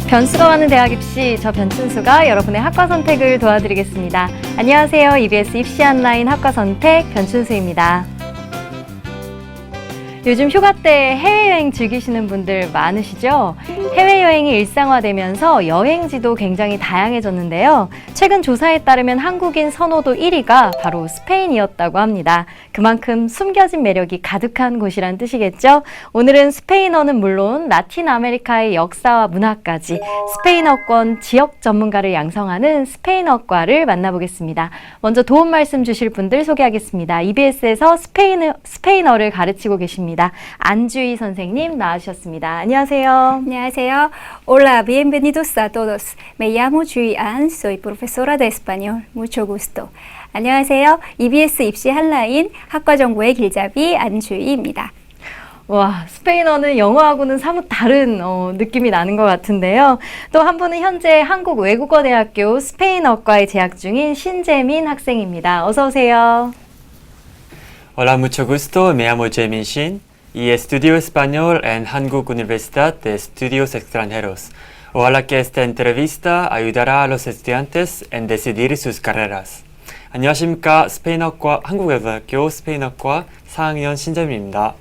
변수가 많은 대학 입시, 저 변춘수가 여러분의 학과 선택을 도와드리겠습니다. 안녕하세요. EBS 입시 온라인 학과 선택 변춘수입니다. 요즘 휴가 때 해외여행 즐기시는 분들 많으시죠? 해외여행이 일상화되면서 여행지도 굉장히 다양해졌는데요. 최근 조사에 따르면 한국인 선호도 1위가 바로 스페인이었다고 합니다. 그만큼 숨겨진 매력이 가득한 곳이란 뜻이겠죠? 오늘은 스페인어는 물론 라틴 아메리카의 역사와 문화까지 스페인어권 지역 전문가를 양성하는 스페인어과를 만나보겠습니다. 먼저 도움 말씀 주실 분들 소개하겠습니다. EBS에서 스페인어를 가르치고 계십니다. 안주희 선생님 나와주셨습니다. 안녕하세요. 안녕하세요. Hola, bienvenidos a todos. Me llamo Juy An, soy profesora de español. Mucho gusto. 안녕하세요. EBS 입시 한라인 학과정보의 길잡이 안주희입니다. 와, 스페인어는 영어하고는 사뭇 다른 느낌이 나는 것 같은데요. 또 한 분은 현재 한국외국어대학교 스페인어과에 재학 중인 신재민 학생입니다. 어서 오세요. Hola, mucho gusto. Me llamo Jaemin Shin y estudio español en Hankuk Universidad de Estudios Extranjeros. Ojalá que esta entrevista ayudará a los estudiantes en decidir sus carreras. 안녕하십니까. 스페인어과 한국외국어대학교 스페인어과 4학년 신재민입니다.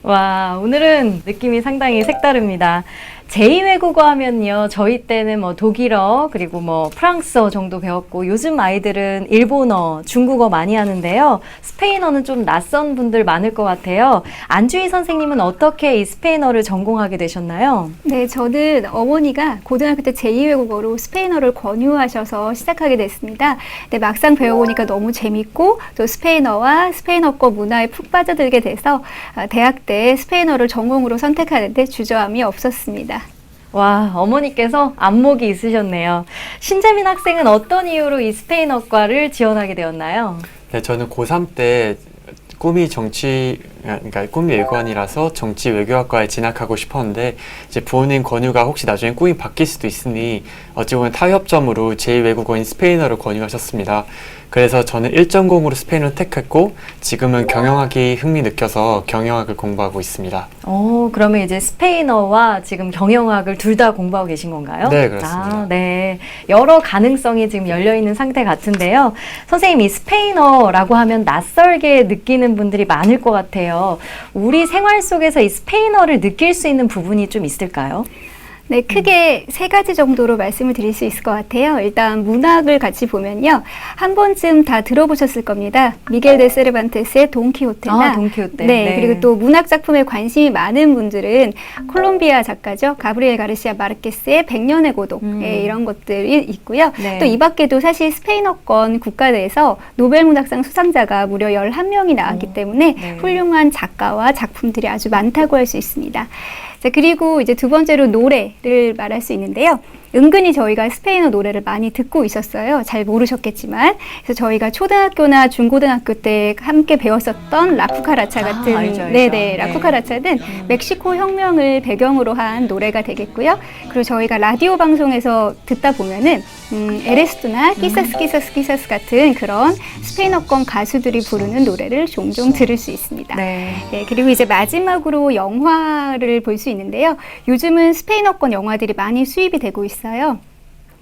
와, 오늘은 느낌이 상당히 색다릅니다. 제2외국어 하면요, 저희 때는 뭐 독일어 그리고 뭐 프랑스어 정도 배웠고 요즘 아이들은 일본어, 중국어 많이 하는데요. 스페인어는 좀 낯선 분들 많을 것 같아요. 안주희 선생님은 어떻게 이 스페인어를 전공하게 되셨나요? 네, 저는 어머니가 고등학교 때 제2외국어로 스페인어를 권유하셔서 시작하게 됐습니다. 근데 막상 배워보니까 너무 재밌고 또 스페인어와 스페인어권 문화에 푹 빠져들게 돼서 대학 때 스페인어를 전공으로 선택하는데 주저함이 없었습니다. 와, 어머니께서 안목이 있으셨네요. 신재민 학생은 어떤 이유로 이 스페인어과를 지원하게 되었나요? 네, 저는 고3 때 꿈이 꿈이 외교관이라서 정치 외교학과에 진학하고 싶었는데 이제 부모님 권유가 혹시 나중에 꿈이 바뀔 수도 있으니 어찌 보면 타협점으로 제2외국어인 스페인어를 권유하셨습니다. 그래서 저는 1전공으로 스페인어를 택했고 지금은 경영학이 흥미 느껴서 경영학을 공부하고 있습니다. 그러면 이제 스페인어와 지금 경영학을 둘 다 공부하고 계신 건가요? 네, 그렇습니다. 아, 네. 여러 가능성이 지금 열려있는 상태 같은데요. 선생님, 이 스페인어라고 하면 낯설게 느끼는 분들이 많을 것 같아요. 우리 생활 속에서 이 스페인어를 느낄 수 있는 부분이 좀 있을까요? 네, 크게 세 가지 정도로 말씀을 드릴 수 있을 것 같아요. 일단 문학을 같이 보면요. 한 번쯤 다 들어보셨을 겁니다. 미겔 데 세르반테스의 돈키호테나 돈키호테. 네, 그리고 또 문학 작품에 관심이 많은 분들은 콜롬비아 작가죠. 가브리엘 가르시아 마르케스의 100년의 고독 이런 것들이 있고요. 네. 또 이 밖에도 사실 스페인어권 국가대에서 노벨문학상 수상자가 무려 11명이 나왔기 때문에 네. 훌륭한 작가와 작품들이 아주 많다고 할 수 있습니다. 자, 그리고 이제 두 번째로 노래를 말할 수 있는데요. 은근히 저희가 스페인어 노래를 많이 듣고 있었어요. 잘 모르셨겠지만. 그래서 저희가 초등학교나 중고등학교 때 함께 배웠었던 라쿠카라차 같은 알죠. 네네, 라쿠카라차는 멕시코 혁명을 배경으로 한 노래가 되겠고요. 그리고 저희가 라디오 방송에서 듣다 보면은 에레스토나 키사스 같은 그런 스페인어권 가수들이 부르는 노래를 종종 들을 수 있습니다. 네. 네, 그리고 이제 마지막으로 영화를 볼 수 있는데요. 요즘은 스페인어권 영화들이 많이 수입이 되고 있어요.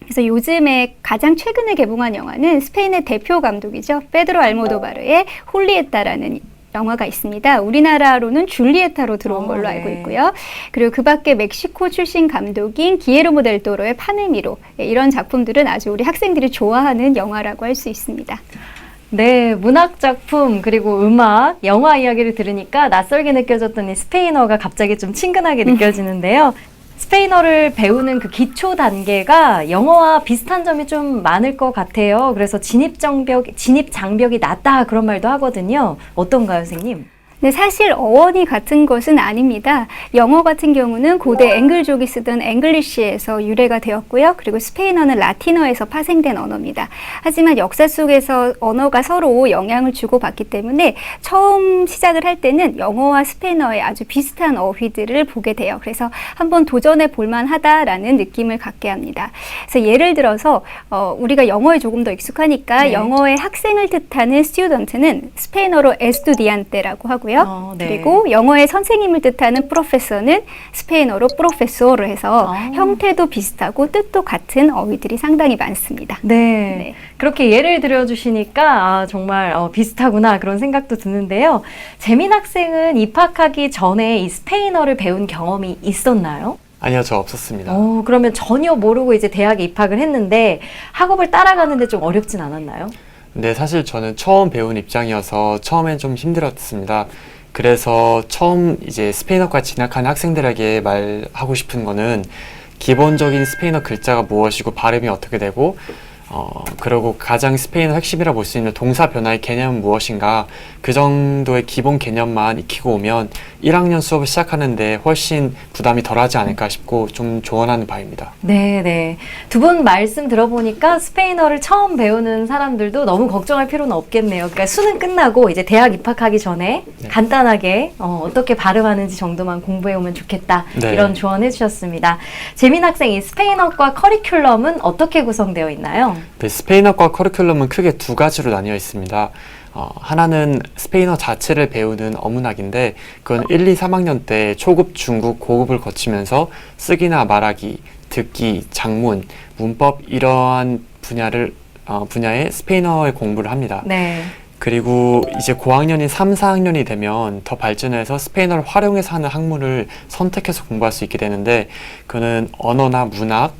그래서 요즘에 가장 최근에 개봉한 영화는 스페인의 대표 감독이죠. 페드로 알모도바르의 홀리에타라는 영화가 있습니다. 우리나라로는 줄리에타로 들어온 걸로 네. 알고 있고요. 그리고 그 밖에 멕시코 출신 감독인 기에르모 델 토로의 파네미로, 이런 작품들은 아주 우리 학생들이 좋아하는 영화라고 할 수 있습니다. 네, 문학 작품 그리고 음악, 영화 이야기를 들으니까 낯설게 느껴졌던 이 스페인어가 갑자기 좀 친근하게 느껴지는데요. 스페인어를 배우는 그 기초 단계가 영어와 비슷한 점이 좀 많을 것 같아요. 그래서 진입 장벽이 낮다 그런 말도 하거든요. 어떤가요, 선생님? 네, 사실 어원이 같은 것은 아닙니다. 영어 같은 경우는 고대 앵글족이 쓰던 앵글리시에서 유래가 되었고요. 그리고 스페인어는 라틴어에서 파생된 언어입니다. 하지만 역사 속에서 언어가 서로 영향을 주고받기 때문에 처음 시작을 할 때는 영어와 스페인어의 아주 비슷한 어휘들을 보게 돼요. 그래서 한번 도전해 볼만하다라는 느낌을 갖게 합니다. 그래서 예를 들어서 우리가 영어에 조금 더 익숙하니까 네. 영어의 학생을 뜻하는 스튜던트는 스페인어로 에스투디안테라고 하고요. 하고요. 네. 그리고 영어의 선생님을 뜻하는 프로페서는 스페인어로 프로페소로 해서 형태도 비슷하고 뜻도 같은 어휘들이 상당히 많습니다. 네. 그렇게 예를 들어주시니까 정말 비슷하구나 그런 생각도 드는데요. 재민 학생은 입학하기 전에 이 스페인어를 배운 경험이 있었나요? 아니요, 저 없었습니다. 그러면 전혀 모르고 이제 대학에 입학을 했는데 학업을 따라가는데 좀 어렵진 않았나요? 네, 사실 저는 처음 배운 입장이어서 처음엔 좀 힘들었습니다. 그래서 처음 이제 스페인어과 진학한 학생들에게 말하고 싶은 거는 기본적인 스페인어 글자가 무엇이고 발음이 어떻게 되고 그리고 가장 스페인어 핵심이라 볼 수 있는 동사 변화의 개념은 무엇인가, 그 정도의 기본 개념만 익히고 오면 1학년 수업을 시작하는데 훨씬 부담이 덜하지 않을까 싶고 좀 조언하는 바입니다. 네. 두 분 말씀 들어보니까 스페인어를 처음 배우는 사람들도 너무 걱정할 필요는 없겠네요. 그러니까 수능 끝나고 이제 대학 입학하기 전에 간단하게 어떻게 발음하는지 정도만 공부해 오면 좋겠다. 네. 이런 조언해 주셨습니다. 재민 학생, 이 스페인어과 커리큘럼은 어떻게 구성되어 있나요? 네, 스페인어과 커리큘럼은 크게 두 가지로 나뉘어 있습니다. 하나는 스페인어 자체를 배우는 어문학인데 그건 1, 2, 3학년 때 초급, 중급, 고급을 거치면서 쓰기나 말하기, 듣기, 작문, 문법 이러한 분야의 스페인어의 공부를 합니다. 네. 그리고 이제 고학년인 3, 4학년이 되면 더 발전해서 스페인어를 활용해서 하는 학문을 선택해서 공부할 수 있게 되는데 그거는 언어나 문학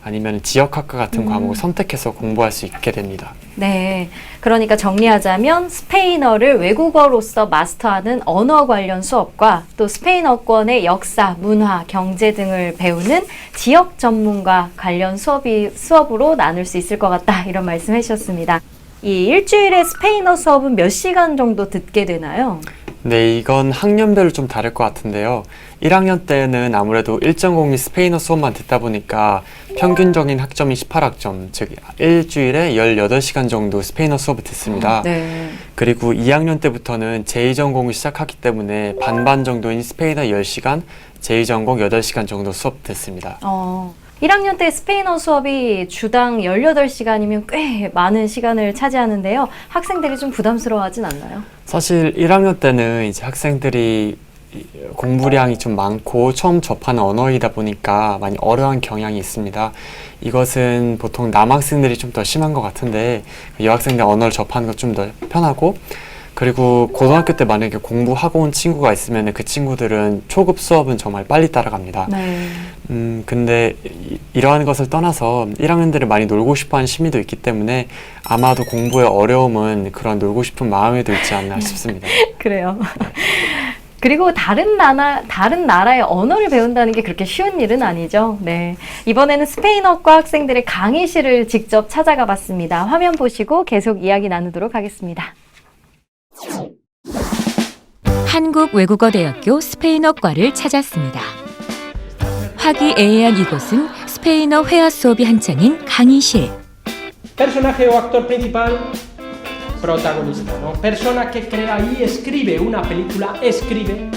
아니면 지역학과 같은 과목을 선택해서 공부할 수 있게 됩니다. 네. 그러니까 정리하자면 스페인어를 외국어로서 마스터하는 언어 관련 수업과 또 스페인어권의 역사, 문화, 경제 등을 배우는 지역 전문가 관련 수업으로 나눌 수 있을 것 같다. 이런 말씀 해주셨습니다. 이 일주일에 스페인어 수업은 몇 시간 정도 듣게 되나요? 네, 이건 학년별로 좀 다를 것 같은데요. 1학년 때는 아무래도 1.02 스페인어 수업만 듣다 보니까 평균적인 학점이 18학점, 즉 일주일에 18시간 정도 스페인어 수업을 듣습니다. 네. 그리고 2학년 때부터는 제2전공을 시작하기 때문에 반반 정도인 스페인어 10시간, 제2전공 8시간 정도 수업 듣습니다. 1학년 때 스페인어 수업이 주당 18시간이면 꽤 많은 시간을 차지하는데요. 학생들이 좀 부담스러워하진 않나요? 사실 1학년 때는 이제 학생들이 공부량이 좀 많고 처음 접하는 언어이다 보니까 많이 어려운 경향이 있습니다. 이것은 보통 남학생들이 좀 더 심한 것 같은데 여학생들 언어를 접하는 것 좀 더 편하고, 그리고 고등학교 때 만약에 공부하고 온 친구가 있으면 그 친구들은 초급 수업은 정말 빨리 따라갑니다. 네. 근데 이러한 것을 떠나서 1학년들이 많이 놀고 싶어하는 심리도 있기 때문에 아마도 공부의 어려움은 그런 놀고 싶은 마음에도 있지 않나 싶습니다. 그래요. 그리고 다른 나라의 언어를 배운다는 게 그렇게 쉬운 일은 아니죠. 네. 이번에는 스페인어과 학생들의 강의실을 직접 찾아가 봤습니다. 화면 보시고 계속 이야기 나누도록 하겠습니다. 한국외국어대학교 스페인어과를 찾았습니다. 화기애애한 이곳은 스페인어 회화 수업이 한창인 강의실. Personaje o actor principal, protagonista, ¿no? Persona que crea y escribe una película, escribe.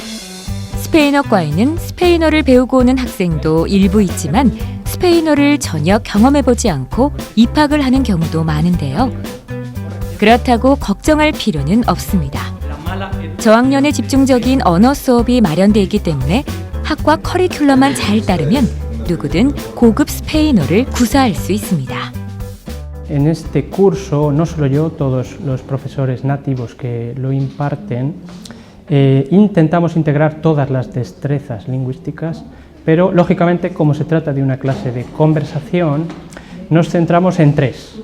스페인어과에는 스페인어를 배우고 오는 학생도 일부 있지만 스페인어를 전혀 경험해보지 않고 입학을 하는 경우도 많은데요. 그렇다고 걱정할 필요는 없습니다. 저학년에 집중적인 언어 수업이 마련돼 있기 때문에 학과 커리큘럼만 잘 따르면 누구든 고급 스페인어를 구사할 수 있습니다. En este curso, no solo yo, todos los profesores nativos que lo imparten, intentamos integrar todas las destrezas lingüísticas, pero lógicamente, como se trata de una clase de conversación, nos centramos en tres: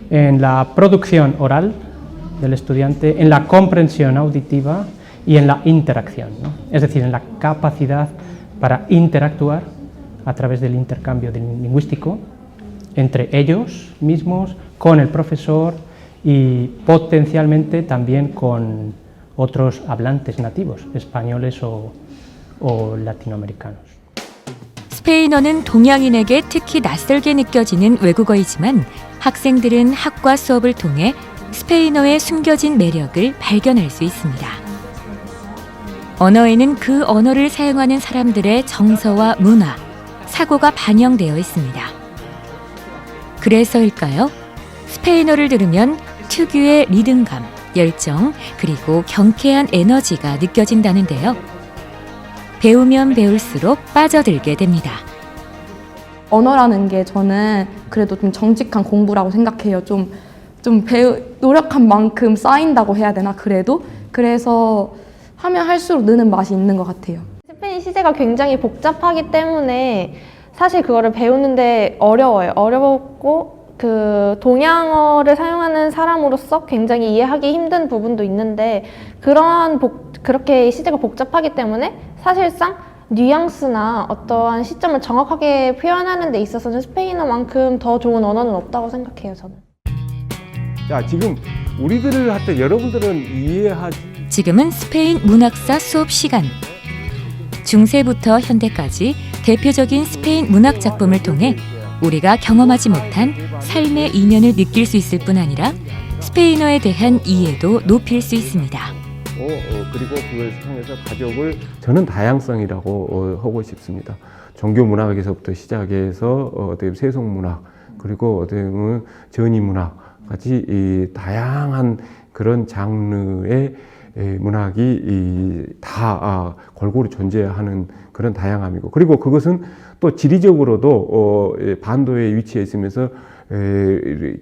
en la producción oral del estudiante, en la comprensión auditiva y en la interacción, ¿no? Es decir, en la capacidad para interactuar a través del intercambio lingüístico entre ellos mismos, con el profesor y potencialmente también con otros hablantes nativos, españoles o latinoamericanos. 스페인어는 동양인에게 특히 낯설게 느껴지는 외국어이지만 학생들은 학과 수업을 통해 스페인어의 숨겨진 매력을 발견할 수 있습니다. 언어에는 그 언어를 사용하는 사람들의 정서와 문화, 사고가 반영되어 있습니다. 그래서일까요? 스페인어를 들으면 특유의 리듬감, 열정, 그리고 경쾌한 에너지가 느껴진다는데요. 배우면 배울수록 빠져들게 됩니다. 언어라는 게 저는 그래도 좀 정직한 공부라고 생각해요. 노력한 만큼 쌓인다고 해야 되나, 그래도? 그래서 하면 할수록 느는 맛이 있는 것 같아요. 스페인 시제가 굉장히 복잡하기 때문에 사실 그거를 배우는데 어려워요. 어렵고 그 동양어를 사용하는 사람으로서 굉장히 이해하기 힘든 부분도 있는데 그렇게 시제가 복잡하기 때문에 사실상 뉘앙스나 어떠한 시점을 정확하게 표현하는 데 있어서는 스페인어만큼 더 좋은 언어는 없다고 생각해요, 저는. 자, 지금 우리들을 할 때 여러분들은 이해하지. 지금은 스페인 문학사 수업 시간. 중세부터 현대까지 대표적인 스페인 문학 작품을 통해 우리가 경험하지 못한 삶의 이면을 느낄 수 있을 뿐 아니라 스페인어에 대한 이해도 높일 수 있습니다. 그리고 그걸 통해서 가족을 저는 다양성이라고 하고 싶습니다. 종교 문학에서부터 시작해서 어떻게 세속 문학, 그리고 어떻게 보면 전위 문학까지 이 다양한 그런 장르의 문학이 다 골고루 존재하는 그런 다양함이고, 그리고 그것은 또 지리적으로도 반도에 위치해 있으면서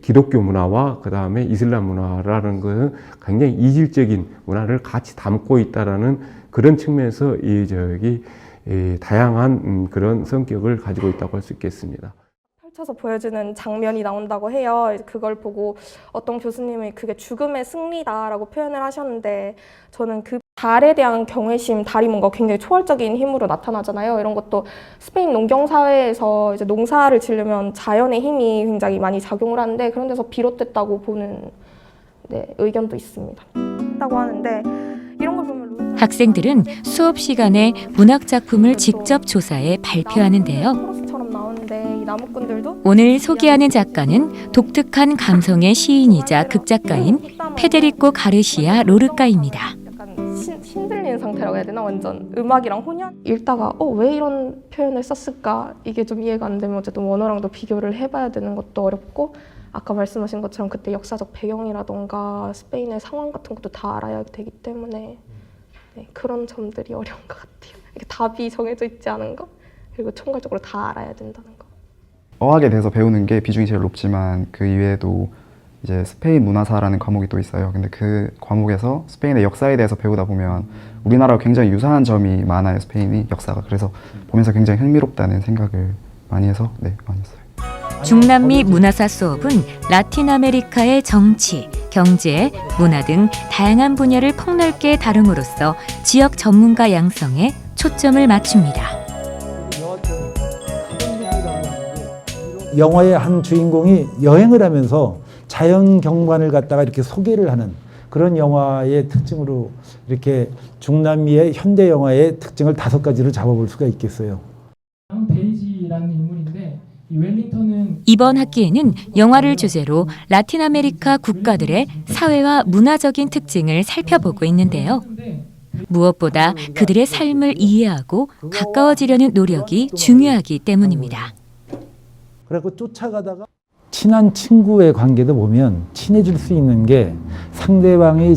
기독교 문화와 그 다음에 이슬람 문화라는 것은 굉장히 이질적인 문화를 같이 담고 있다라는 그런 측면에서 다양한 그런 성격을 가지고 있다고 할 수 있겠습니다. 펼쳐서 보여주는 장면이 나온다고 해요. 그걸 보고 어떤 교수님이 그게 죽음의 승리다라고 표현을 하셨는데, 저는 그 달에 대한 경외심, 달이 뭔가 굉장히 초월적인 힘으로 나타나잖아요. 이런 것도 스페인 농경 사회에서 이제 농사를 지으려면 자연의 힘이 굉장히 많이 작용을 하는데, 그런 데서 비롯됐다고 보는 의견도 있습니다. 라고 하는데, 이런 걸 보면 학생들은 수업 시간에 문학 작품을 직접 조사해 발표하는데요. 이 나무꾼들도 오늘 소개하는 작가는 독특한 감성의 시인이자 극작가인 페데리코 가르시아 로르카입니다. 약간 신들리는 상태라고 해야 되나? 완전 음악이랑 혼연? 읽다가 왜 이런 표현을 썼을까? 이게 좀 이해가 안 되면 어쨌든 원어랑도 비교를 해봐야 되는 것도 어렵고, 아까 말씀하신 것처럼 그때 역사적 배경이라던가 스페인의 상황 같은 것도 다 알아야 되기 때문에 그런 점들이 어려운 것 같아요. 이게 답이 정해져 있지 않은 거, 그리고 총괄적으로 다 알아야 된다는 거. 어학에 대해서 배우는 게 비중이 제일 높지만, 그 이외에도 이제 스페인 문화사라는 과목이 또 있어요. 근데 그 과목에서 스페인의 역사에 대해서 배우다 보면 우리나라와 굉장히 유사한 점이 많아요, 스페인이 역사가. 그래서 보면서 굉장히 흥미롭다는 생각을 많이 해서 많이 했어요. 중남미 문화사 수업은 라틴 아메리카의 정치, 경제, 문화 등 다양한 분야를 폭넓게 다룸으로써 지역 전문가 양성에 초점을 맞춥니다. 영화의 한 주인공이 여행을 하면서 자연 경관을 갖다가 이렇게 소개를 하는 그런 영화의 특징으로, 이렇게 중남미의 현대 영화의 특징을 5가지로 잡아볼 수가 있겠어요. 베이지라는 인물인데, 이 웰링턴은 이번 학기에는 영화를 주제로 라틴 아메리카 국가들의 사회와 문화적인 특징을 살펴보고 있는데요. 무엇보다 그들의 삶을 이해하고 가까워지려는 노력이 중요하기 때문입니다. 그래서 쫓아가다가 친한 친구의 관계도 보면 친해질 수 있는 게 상대방이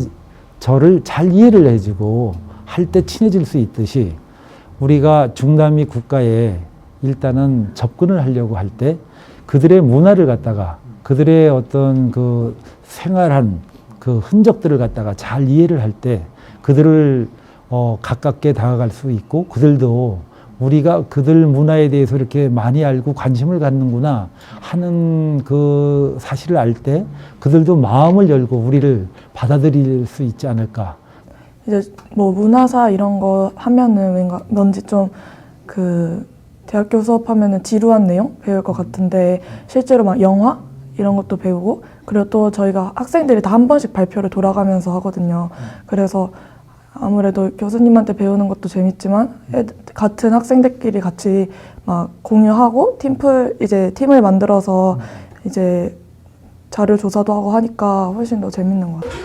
저를 잘 이해를 해주고 할 때 친해질 수 있듯이, 우리가 중남미 국가에 일단은 접근을 하려고 할 때 그들의 문화를 갖다가, 그들의 어떤 그 생활한 그 흔적들을 갖다가 잘 이해를 할 때 그들을 가깝게 다가갈 수 있고, 그들도 우리가 그들 문화에 대해서 이렇게 많이 알고 관심을 갖는구나 하는 그 사실을 알 때 그들도 마음을 열고 우리를 받아들일 수 있지 않을까. 이제 뭐 문화사 이런 거 하면은 왠지 좀 대학교 수업하면은 지루한 내용 배울 것 같은데, 실제로 막 영화 이런 것도 배우고, 그리고 또 저희가 학생들이 다 한 번씩 발표를 돌아가면서 하거든요. 그래서 아무래도 교수님한테 배우는 것도 재밌지만 같은 학생들끼리 같이 막 공유하고 팀을 만들어서 이제 자료 조사도 하고 하니까 훨씬 더 재밌는 것 같아요.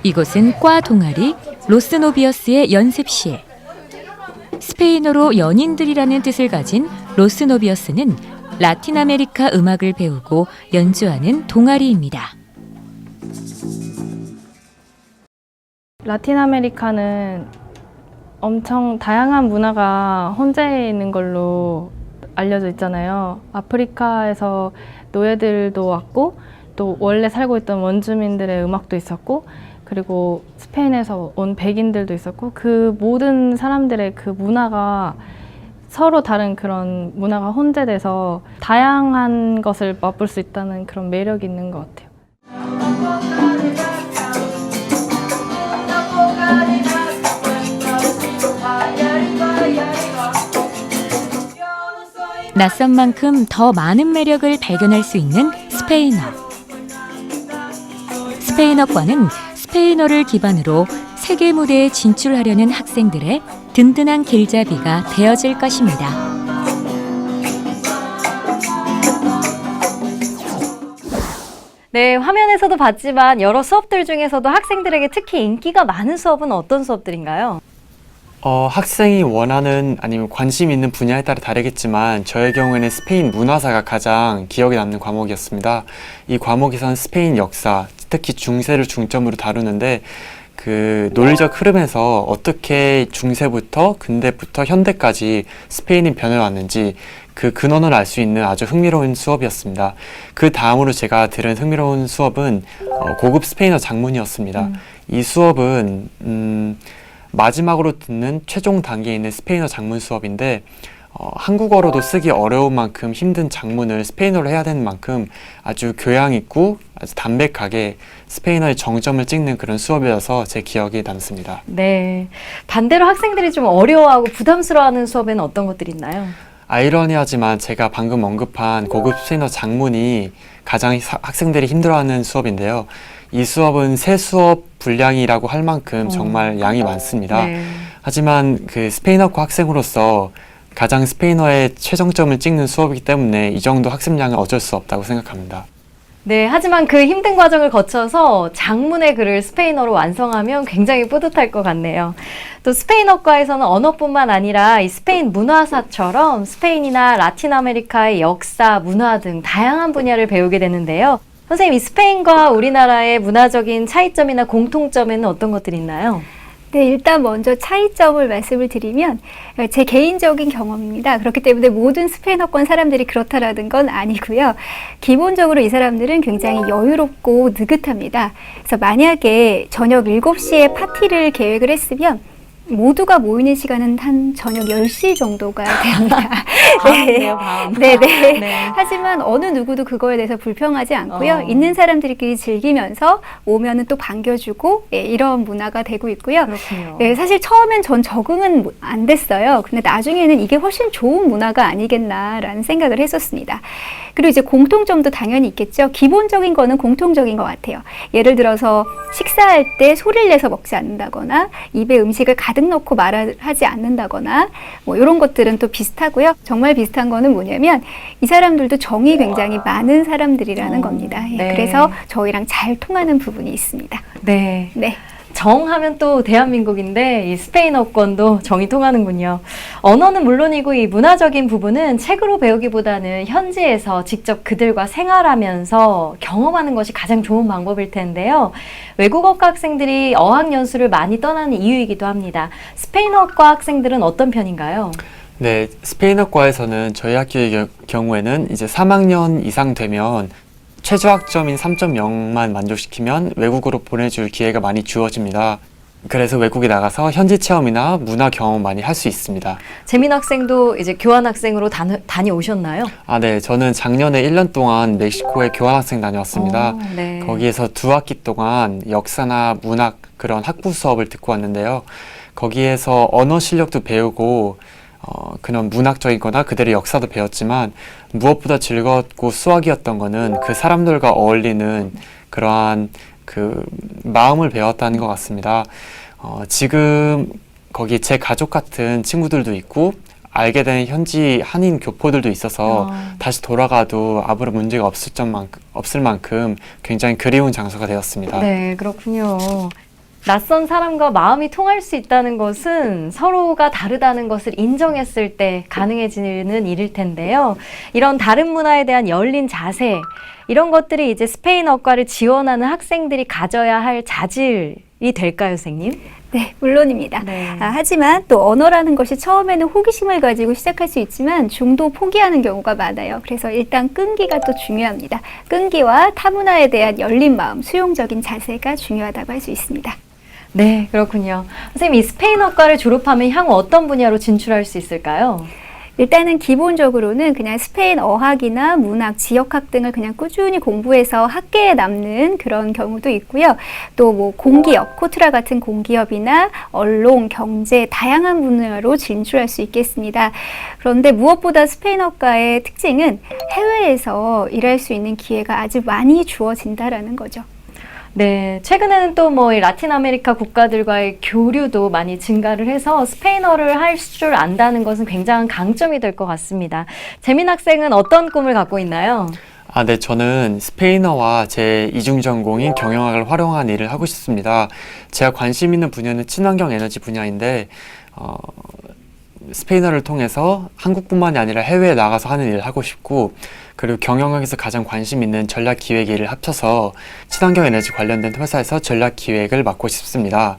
이곳은 과 동아리 로스노비어스의 연습실. 스페인어로 연인들이라는 뜻을 가진 로스노비어스는 라틴 아메리카 음악을 배우고 연주하는 동아리입니다. 라틴 아메리카는 엄청 다양한 문화가 혼재해 있는 걸로 알려져 있잖아요. 아프리카에서 노예들도 왔고 또 원래 살고 있던 원주민들의 음악도 있었고 그리고 스페인에서 온 백인들도 있었고 그 모든 사람들의 그 문화가 서로 다른 그런 문화가 혼재돼서 다양한 것을 맛볼 수 있다는 그런 매력이 있는 것 같아요. 낯선 만큼 더 많은 매력을 발견할 수 있는 스페인어. 스페인어과는 스페인어를 기반으로 세계 무대에 진출하려는 학생들의 든든한 길잡이가 되어질 것입니다. 네, 화면에서도 봤지만 여러 수업들 중에서도 학생들에게 특히 인기가 많은 수업은 어떤 수업들인가요? 학생이 원하는 아니면 관심 있는 분야에 따라 다르겠지만 저의 경우에는 스페인 문화사가 가장 기억에 남는 과목이었습니다. 이 과목에서는 스페인 역사, 특히 중세를 중점으로 다루는데 그 논리적 흐름에서 어떻게 중세부터 근대부터 현대까지 스페인이 변해왔는지 그 근원을 알 수 있는 아주 흥미로운 수업이었습니다. 그 다음으로 제가 들은 흥미로운 수업은 고급 스페인어 작문이었습니다. 이 수업은 마지막으로 듣는 최종 단계에 있는 스페인어 작문 수업인데 한국어로도 쓰기 어려운 만큼 힘든 작문을 스페인어로 해야 되는 만큼 아주 교양 있고 아주 담백하게 스페인어의 정점을 찍는 그런 수업이어서 제 기억에 남습니다. 네, 반대로 학생들이 좀 어려워하고 부담스러워하는 수업에는 어떤 것들이 있나요? 아이러니하지만 제가 방금 언급한 고급 스페인어 작문이 가장 학생들이 힘들어하는 수업인데요. 이 수업은 새 수업 분량이라고 할 만큼 정말 양이 많습니다. 네. 하지만 그 스페인어과 학생으로서 가장 스페인어의 최정점을 찍는 수업이기 때문에 이 정도 학습량은 어쩔 수 없다고 생각합니다. 네, 하지만 그 힘든 과정을 거쳐서 장문의 글을 스페인어로 완성하면 굉장히 뿌듯할 것 같네요. 또 스페인어과에서는 언어뿐만 아니라 이 스페인 문화사처럼 스페인이나 라틴 아메리카의 역사, 문화 등 다양한 분야를 배우게 되는데요. 선생님, 이 스페인과 우리나라의 문화적인 차이점이나 공통점에는 어떤 것들이 있나요? 네, 일단 먼저 차이점을 말씀을 드리면 제 개인적인 경험입니다. 그렇기 때문에 모든 스페인어권 사람들이 그렇다라는 건 아니고요. 기본적으로 이 사람들은 굉장히 여유롭고 느긋합니다. 그래서 만약에 저녁 7시에 파티를 계획을 했으면 모두가 모이는 시간은 한 저녁 10시 정도가 됩니다. 밤이네요, 밤. 네네. 네. 하지만 어느 누구도 그거에 대해서 불평하지 않고요. 어. 있는 사람들끼리 즐기면서 오면은 또 반겨주고 이런 문화가 되고 있고요. 그렇군요. 네, 사실 처음엔 전 적응은 안 됐어요. 근데 나중에는 이게 훨씬 좋은 문화가 아니겠나라는 생각을 했었습니다. 그리고 이제 공통점도 당연히 있겠죠. 기본적인 거는 공통적인 것 같아요. 예를 들어서 식사할 때 소리를 내서 먹지 않는다거나 입에 음식을 가득 넣고 말하지 않는다거나 뭐 이런 것들은 또 비슷하고요. 정말 비슷한 거는 뭐냐면 이 사람들도 정이 굉장히 많은 사람들이라는 겁니다. 예, 네. 그래서 저희랑 잘 통하는 부분이 있습니다. 네. 네. 정하면 또 대한민국인데 이 스페인어권도 정이 통하는군요. 언어는 물론이고 이 문화적인 부분은 책으로 배우기보다는 현지에서 직접 그들과 생활하면서 경험하는 것이 가장 좋은 방법일 텐데요. 외국어과 학생들이 어학연수를 많이 떠나는 이유이기도 합니다. 스페인어과 학생들은 어떤 편인가요? 네, 스페인어과에서는 저희 학교의 경우에는 이제 3학년 이상 되면 최저 학점인 3.0만 만족시키면 외국으로 보내줄 기회가 많이 주어집니다. 그래서 외국에 나가서 현지 체험이나 문화 경험 많이 할 수 있습니다. 재민 학생도 이제 교환학생으로 다녀오셨나요? 아, 네. 저는 작년에 1년 동안 멕시코에 교환학생 다녀왔습니다. 네. 거기에서 2학기 동안 역사나 문학 그런 학부 수업을 듣고 왔는데요. 거기에서 언어 실력도 배우고 그런 문학적인 거나 그들의 역사도 배웠지만 무엇보다 즐겁고 수학이었던 거는 그 사람들과 어울리는 그러한 그 마음을 배웠다는 것 같습니다. 지금 거기 제 가족 같은 친구들도 있고 알게 된 현지 한인 교포들도 있어서 다시 돌아가도 아무런 문제가 없을 만큼 굉장히 그리운 장소가 되었습니다. 네, 그렇군요. 낯선 사람과 마음이 통할 수 있다는 것은 서로가 다르다는 것을 인정했을 때 가능해지는 일일 텐데요. 이런 다른 문화에 대한 열린 자세, 이런 것들이 이제 스페인어과를 지원하는 학생들이 가져야 할 자질이 될까요, 선생님? 네, 물론입니다. 네. 하지만 또 언어라는 것이 처음에는 호기심을 가지고 시작할 수 있지만 중도 포기하는 경우가 많아요. 그래서 일단 끈기가 또 중요합니다. 끈기와 타문화에 대한 열린 마음, 수용적인 자세가 중요하다고 할 수 있습니다. 네, 그렇군요. 선생님, 이 스페인어과를 졸업하면 향후 어떤 분야로 진출할 수 있을까요? 일단은 기본적으로는 그냥 스페인 어학이나 문학, 지역학 등을 그냥 꾸준히 공부해서 학계에 남는 그런 경우도 있고요. 또 뭐 공기업, 코트라 같은 공기업이나 언론, 경제, 다양한 분야로 진출할 수 있겠습니다. 그런데 무엇보다 스페인어과의 특징은 해외에서 일할 수 있는 기회가 아주 많이 주어진다라는 거죠. 네, 최근에는 또 뭐 라틴 아메리카 국가들과의 교류도 많이 증가를 해서 스페인어를 할 줄 안다는 것은 굉장한 강점이 될 것 같습니다. 재민 학생은 어떤 꿈을 갖고 있나요? 네, 저는 스페인어와 제 이중 전공인 경영학을 활용한 일을 하고 싶습니다. 제가 관심 있는 분야는 친환경 에너지 분야인데, 스페인어를 통해서 한국뿐만이 아니라 해외에 나가서 하는 일을 하고 싶고, 그리고 경영학에서 가장 관심 있는 전략 기획 일을 합쳐서 친환경 에너지 관련된 회사에서 전략 기획을 맡고 싶습니다.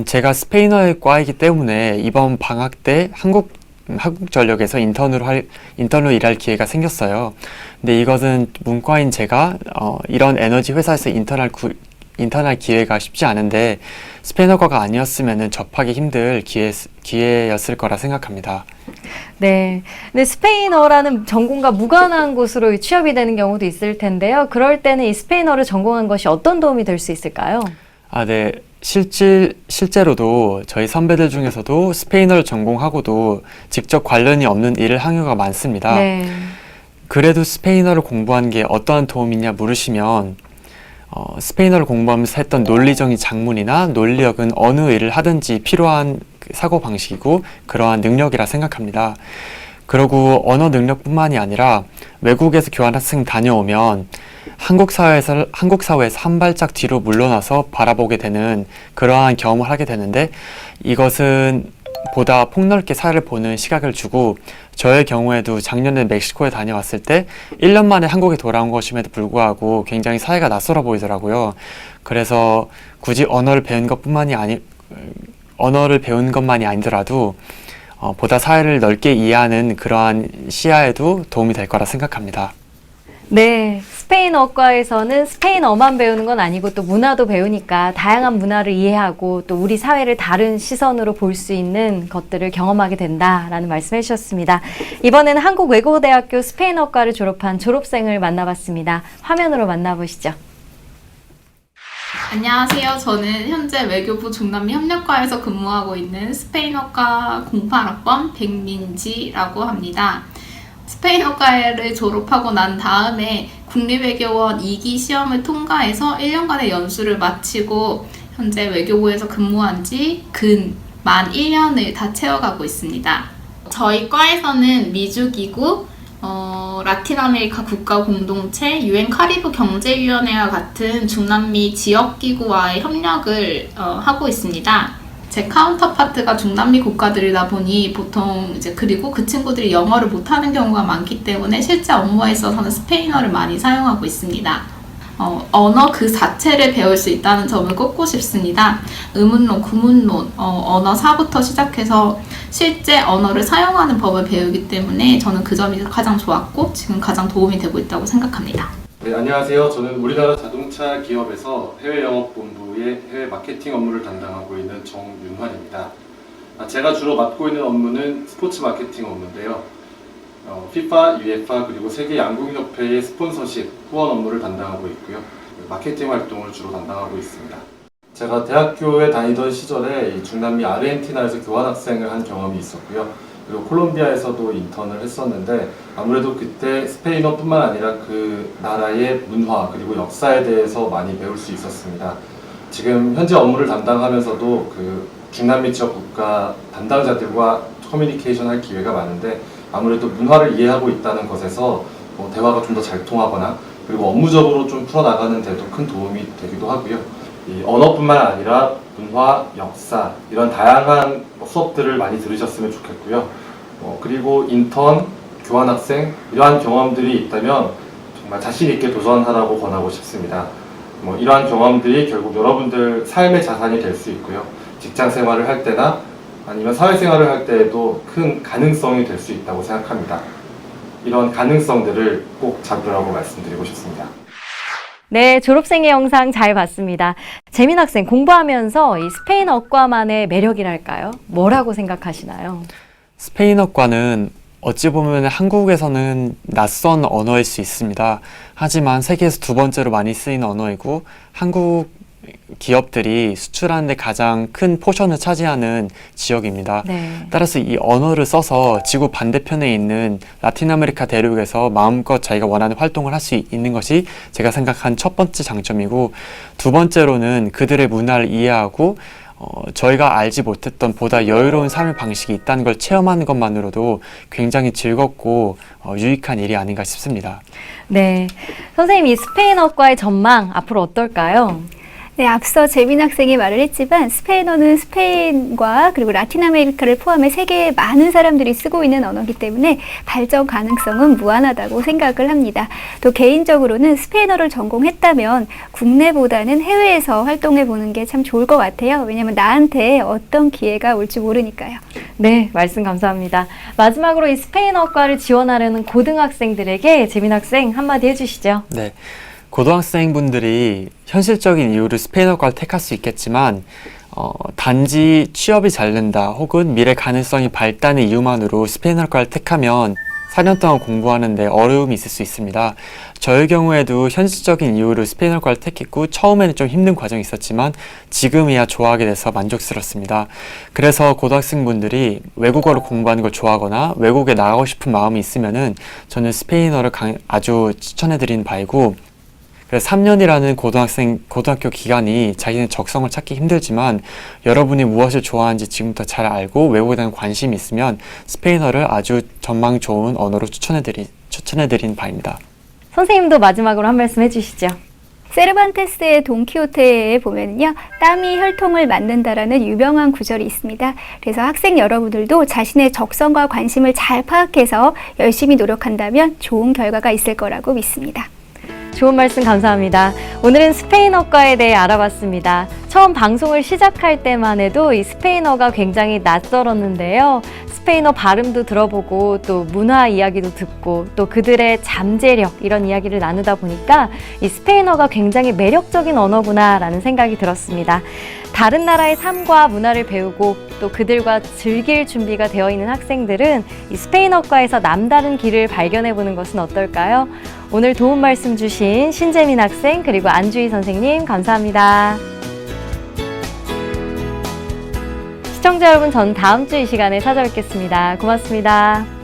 제가 스페인어의 과이기 때문에 이번 방학 때 한국전력에서 인턴으로 일할 기회가 생겼어요. 근데 이것은 문과인 제가 이런 에너지 회사에서 인턴할 기회가 쉽지 않은데 스페인어과가 아니었으면 접하기 힘들 기회였을 거라 생각합니다. 네, 근데 스페인어라는 전공과 무관한 곳으로 취업이 되는 경우도 있을 텐데요. 그럴 때는 이 스페인어를 전공한 것이 어떤 도움이 될 수 있을까요? 네. 실제로도 저희 선배들 중에서도 스페인어를 전공하고도 직접 관련이 없는 일을 한 경우가 많습니다. 네. 그래도 스페인어를 공부한 게 어떠한 도움이냐 물으시면 스페인어를 공부하면서 했던 논리적인 작문이나 논리력은 어느 일을 하든지 필요한 사고방식이고 그러한 능력이라 생각합니다. 그리고 언어 능력뿐만이 아니라 외국에서 교환학생 다녀오면 한국 사회에서 한 발짝 뒤로 물러나서 바라보게 되는 그러한 경험을 하게 되는데 이것은 보다 폭넓게 사회를 보는 시각을 주고 저의 경우에도 작년에 멕시코에 다녀왔을 때 1년 만에 한국에 돌아온 것임에도 불구하고 굉장히 사회가 낯설어 보이더라고요. 그래서 굳이 언어를 배운 것만이 아니더라도 보다 사회를 넓게 이해하는 그러한 시야에도 도움이 될 거라 생각합니다. 네, 스페인어과에서는 스페인어만 배우는 건 아니고 또 문화도 배우니까 다양한 문화를 이해하고 또 우리 사회를 다른 시선으로 볼 수 있는 것들을 경험하게 된다라는 말씀해 주셨습니다. 이번에는 한국외국어대학교 스페인어과를 졸업한 졸업생을 만나봤습니다. 화면으로 만나보시죠. 안녕하세요. 저는 현재 외교부 중남미 협력과에서 근무하고 있는 스페인어과 08학번 백민지라고 합니다. 스페인어과를 졸업하고 난 다음에 국립외교원 2기 시험을 통과해서 1년간의 연수를 마치고 현재 외교부에서 근무한 지 만 1년을 다 채워가고 있습니다. 저희 과에서는 미주기구, 라틴 아메리카 국가 공동체, UN 카리브 경제위원회와 같은 중남미 지역기구와의 협력을 하고 있습니다. 제 카운터파트가 중남미 국가들이다 보니 보통 그리고 그 친구들이 영어를 못하는 경우가 많기 때문에 실제 업무에 있어서는 스페인어를 많이 사용하고 있습니다. 언어 그 자체를 배울 수 있다는 점을 꼽고 싶습니다. 의문론, 구문론, 언어사부터 시작해서 실제 언어를 사용하는 법을 배우기 때문에 저는 그 점이 가장 좋았고 지금 가장 도움이 되고 있다고 생각합니다. 네, 안녕하세요. 저는 우리나라 자동차 기업에서 해외 영업본부의 해외 마케팅 업무를 담당하고 있는 정윤환입니다. 제가 주로 맡고 있는 업무는 스포츠 마케팅 업무인데요. FIFA, UEFA 그리고 세계 양궁협회의 스폰서십, 후원 업무를 담당하고 있고요. 마케팅 활동을 주로 담당하고 있습니다. 제가 대학교에 다니던 시절에 중남미 아르헨티나에서 교환학생을 한 경험이 있었고요. 그리고 콜롬비아에서도 인턴을 했었는데 아무래도 그때 스페인어뿐만 아니라 그 나라의 문화 그리고 역사에 대해서 많이 배울 수 있었습니다. 지금 현재 업무를 담당하면서도 그 중남미 지역 국가 담당자들과 커뮤니케이션 할 기회가 많은데 아무래도 문화를 이해하고 있다는 것에서 대화가 좀 더 잘 통하거나 그리고 업무적으로 좀 풀어나가는 데도 큰 도움이 되기도 하고요. 이 언어뿐만 아니라 문화, 역사 이런 다양한 수업들을 많이 들으셨으면 좋겠고요. 그리고 인턴, 교환학생 이러한 경험들이 있다면 정말 자신 있게 도전하라고 권하고 싶습니다. 이러한 경험들이 결국 여러분들 삶의 자산이 될 수 있고요. 직장 생활을 할 때나 아니면 사회생활을 할 때에도 큰 가능성이 될 수 있다고 생각합니다. 이런 가능성들을 꼭 잡으라고 말씀드리고 싶습니다. 네, 졸업생의 영상 잘 봤습니다. 재민 학생, 공부하면서 이 스페인어과만의 매력이랄까요? 뭐라고 생각하시나요? 스페인어과는 어찌 보면 한국에서는 낯선 언어일 수 있습니다. 하지만 세계에서 두 번째로 많이 쓰이는 언어이고 한국 기업들이 수출하는 데 가장 큰 포션을 차지하는 지역입니다. 네. 따라서 이 언어를 써서 지구 반대편에 있는 라틴 아메리카 대륙에서 마음껏 자기가 원하는 활동을 할 수 있는 것이 제가 생각한 첫 번째 장점이고, 두 번째로는 그들의 문화를 이해하고 저희가 알지 못했던 보다 여유로운 삶의 방식이 있다는 걸 체험하는 것만으로도 굉장히 즐겁고 유익한 일이 아닌가 싶습니다. 네, 선생님, 이 스페인어과의 전망 앞으로 어떨까요? 네, 앞서 재민 학생이 말을 했지만 스페인어는 스페인과 그리고 라틴 아메리카를 포함해 세계에 많은 사람들이 쓰고 있는 언어이기 때문에 발전 가능성은 무한하다고 생각을 합니다. 또 개인적으로는 스페인어를 전공했다면 국내보다는 해외에서 활동해 보는 게 참 좋을 것 같아요. 왜냐하면 나한테 어떤 기회가 올지 모르니까요. 네, 말씀 감사합니다. 마지막으로 이 스페인어과를 지원하려는 고등학생들에게 재민 학생 한마디 해주시죠. 네. 고등학생분들이 현실적인 이유로 스페인어과를 택할 수 있겠지만 단지 취업이 잘 된다 혹은 미래 가능성이 발달의 이유만으로 스페인어과를 택하면 4년 동안 공부하는데 어려움이 있을 수 있습니다. 저의 경우에도 현실적인 이유로 스페인어과를 택했고 처음에는 좀 힘든 과정이 있었지만 지금이야 좋아하게 돼서 만족스럽습니다. 그래서 고등학생분들이 외국어를 공부하는 걸 좋아하거나 외국에 나가고 싶은 마음이 있으면은 저는 스페인어를 아주 추천해드리는 바이고, 그래서 3년이라는 고등학교 기간이 자기는 적성을 찾기 힘들지만 여러분이 무엇을 좋아하는지 지금부터 잘 알고 외국에 대한 관심이 있으면 스페인어를 아주 전망 좋은 언어로 추천해드리는 바입니다. 선생님도 마지막으로 한 말씀 해주시죠. 세르반테스의 돈키호테에 보면요, 땀이 혈통을 만든다라는 유명한 구절이 있습니다. 그래서 학생 여러분들도 자신의 적성과 관심을 잘 파악해서 열심히 노력한다면 좋은 결과가 있을 거라고 믿습니다. 좋은 말씀 감사합니다. 오늘은 스페인어과에 대해 알아봤습니다. 처음 방송을 시작할 때만 해도 이 스페인어가 굉장히 낯설었는데요. 스페인어 발음도 들어보고 또 문화 이야기도 듣고 또 그들의 잠재력 이런 이야기를 나누다 보니까 이 스페인어가 굉장히 매력적인 언어구나라는 생각이 들었습니다. 다른 나라의 삶과 문화를 배우고 또 그들과 즐길 준비가 되어 있는 학생들은 이 스페인어과에서 남다른 길을 발견해보는 것은 어떨까요? 오늘 도움 말씀 주신 신재민 학생 그리고 안주희 선생님 감사합니다. 시청자 여러분, 전 다음 주 이 시간에 찾아뵙겠습니다. 고맙습니다.